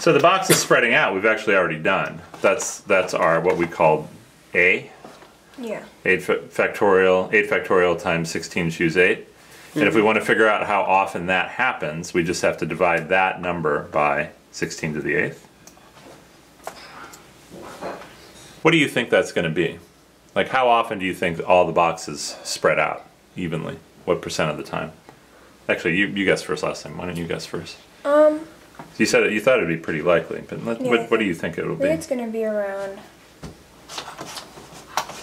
So the boxes spreading out, we've actually already done. That's our, what we call A. Yeah. 8 factorial times 16 choose 8. And if we want to figure out how often that happens, we just have to divide that number by 16 to the 8th. What do you think that's going to be? Like, how often do you think all the boxes spread out evenly? What percent of the time? Actually, you guessed first last time. Why don't you guess first? You said you thought it'd be pretty likely, but what do you think it will be? I think it's going to be around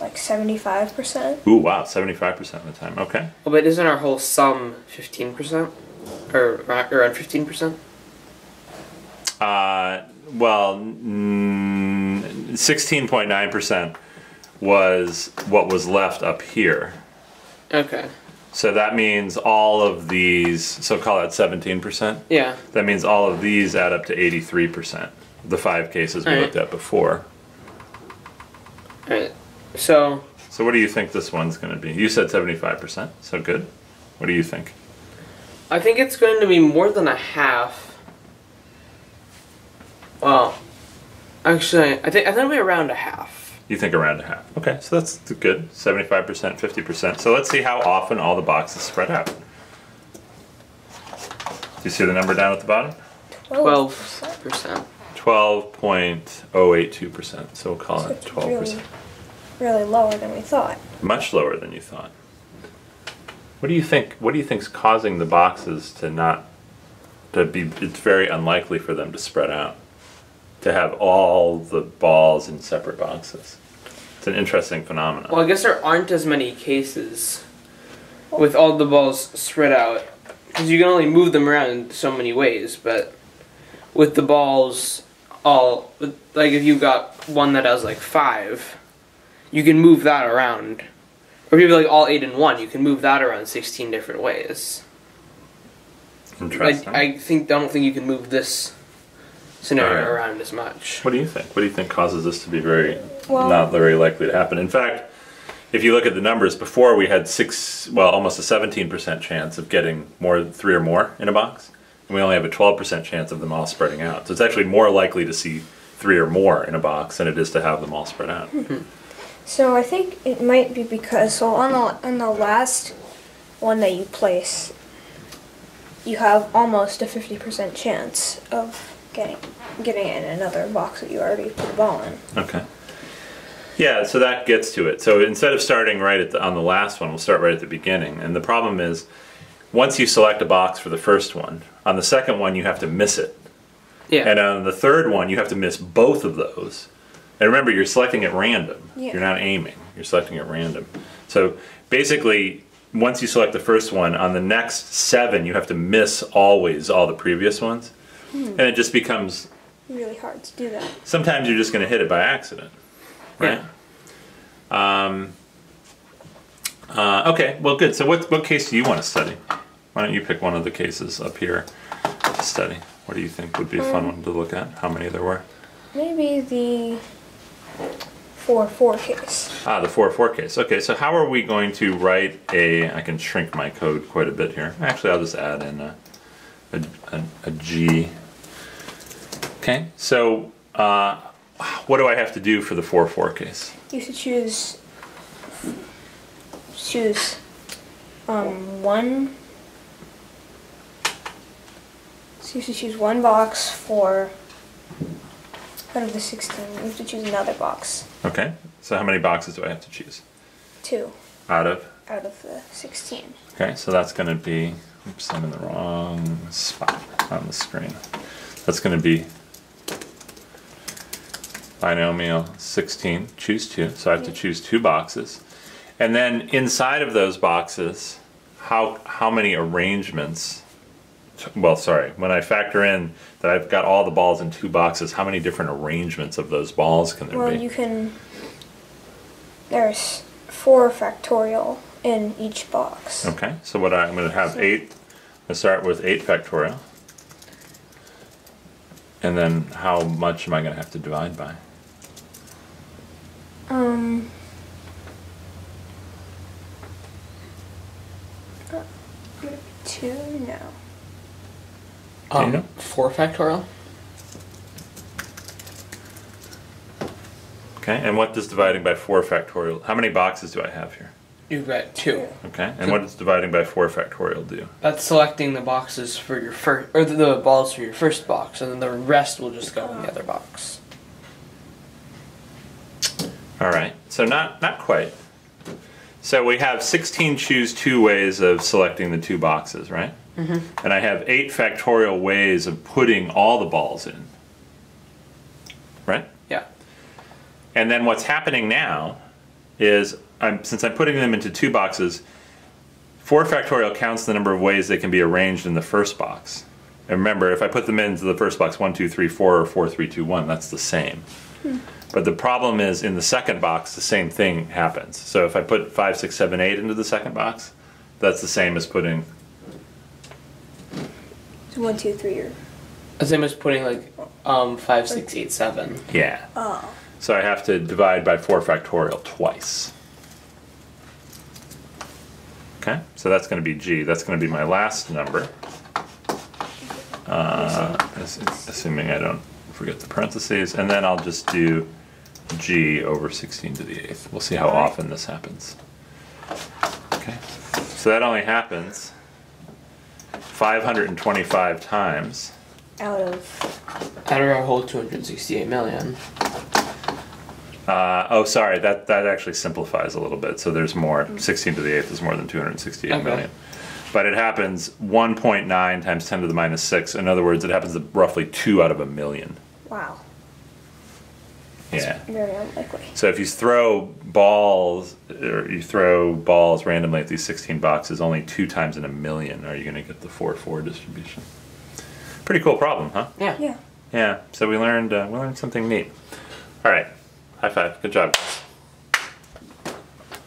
like 75%. Ooh, wow, 75% of the time. Okay. Well, but isn't our whole sum 15%? Or around 15%? Well, 16.9% was what was left up here. Okay. So that means all of these, so call that 17%? Yeah. That means all of these add up to 83%. The 5 cases we looked at before. Alright. So what do you think this one's going to be? You said 75%, so good. What do you think? I think it's going to be more than a half. Well, actually, I think it'll be around a half. You think around a half. Okay, so that's good. 75%, 50%. So let's see how often all the boxes spread out. Do you see the number down at the bottom? 12%. 12.082%. So we'll call it 12%. Really lower than we thought. Much lower than you thought. What do you think? What do you think's causing the boxes to not be? It's very unlikely for them to spread out, to have all the balls in separate boxes. It's an interesting phenomenon. Well, I guess there aren't as many cases with all the balls spread out, because you can only move them around in so many ways. But with the balls all, like if you got one that has like 5, you can move that around. Or if you have like all 8 in one, you can move that around 16 different ways. Interesting. I don't think you can move this scenario around as much. What do you think? What do you think causes this to be not very likely to happen? In fact, if you look at the numbers, before we had almost a 17% chance of getting 3 or more in a box, and we only have a 12% chance of them all spreading out. So it's actually more likely to see 3 or more in a box than it is to have them all spread out. So I think it might be because on the last one that you place, you have almost a 50% chance of getting it in another box that you already put the ball in. Okay. Yeah, so that gets to it. So instead of starting right on the last one, we'll start right at the beginning. And the problem is, once you select a box for the first one, on the second one you have to miss it. Yeah. And on the third one you have to miss both of those. And remember, you're selecting at random. Yeah. You're not aiming. You're selecting at random. So basically, once you select the first one, on the next 7 you have to miss always all the previous ones. And it just becomes really hard to do that. Sometimes you're just going to hit it by accident, right? Yeah. Okay, well good. So what case do you want to study? Why don't you pick one of the cases up here to study? What do you think would be a fun one to look at? How many there were? Maybe the 4-4 case. Ah, the 4-4 case. Okay, so how are we going to write I can shrink my code quite a bit here. Actually, I'll just add in a G. Okay, so what do I have to do for the 4-4 case? You should choose one. So you should choose one box for out of the 16. You have to choose another box. Okay, so how many boxes do I have to choose? 2. Out of? Out of the 16. Okay, so that's going to be, oops, I'm in the wrong spot on the screen. That's going to be binomial 16, choose 2, so I have to choose 2 boxes. And then inside of those boxes, how many arrangements, well, sorry, when I factor in that I've got all the balls in 2 boxes, how many different arrangements of those balls can there be? Well, you can, there's 4 factorial in each box. Okay, so what I'm going to have 8, I'm going to start with 8 factorial. And then how much am I going to have to divide by? 2 now. 4 factorial? Okay, and what does dividing by 4 factorial, how many boxes do I have here? You've got 2. Okay, and what does dividing by 4 factorial do? That's selecting the boxes for your first, or the balls for your first box, and then the rest will just go in the other box. All right, so not quite. So we have 16 choose 2 ways of selecting the 2 boxes, right? Mm-hmm. And I have 8 factorial ways of putting all the balls in, right? Yeah. And then what's happening now is, since I'm putting them into 2 boxes, 4 factorial counts the number of ways they can be arranged in the first box. And remember, if I put them into the first box 1, 2, 3, 4, or 4, 3, 2, 1, that's the same. But the problem is, in the second box, the same thing happens. So if I put 5, 6, 7, 8 into the second box, that's the same as putting... 1, 2, 3, or... The same as putting like 5, 6, 8, 7. Yeah. Oh. So I have to divide by 4 factorial twice. Okay, so that's going to be G. That's going to be my last number. Assuming I don't forget the parentheses. And then I'll just do G over 16 to the 8th. We'll see how often this happens. Okay, so that only happens 525 times. Out of our whole 268 million. Oh, sorry, that actually simplifies a little bit. So there's more. 16 to the 8th is more than 268 million. But it happens 1.9 times 10 to the minus 6. In other words, it happens roughly 2 out of a million. wow. Yeah. Very unlikely. So if you throw balls, randomly at these 16 boxes, only 2 times in a million are you going to get the 4-4 distribution. Pretty cool problem, huh? Yeah. Yeah. Yeah. So we learned something neat. All right. High five. Good job.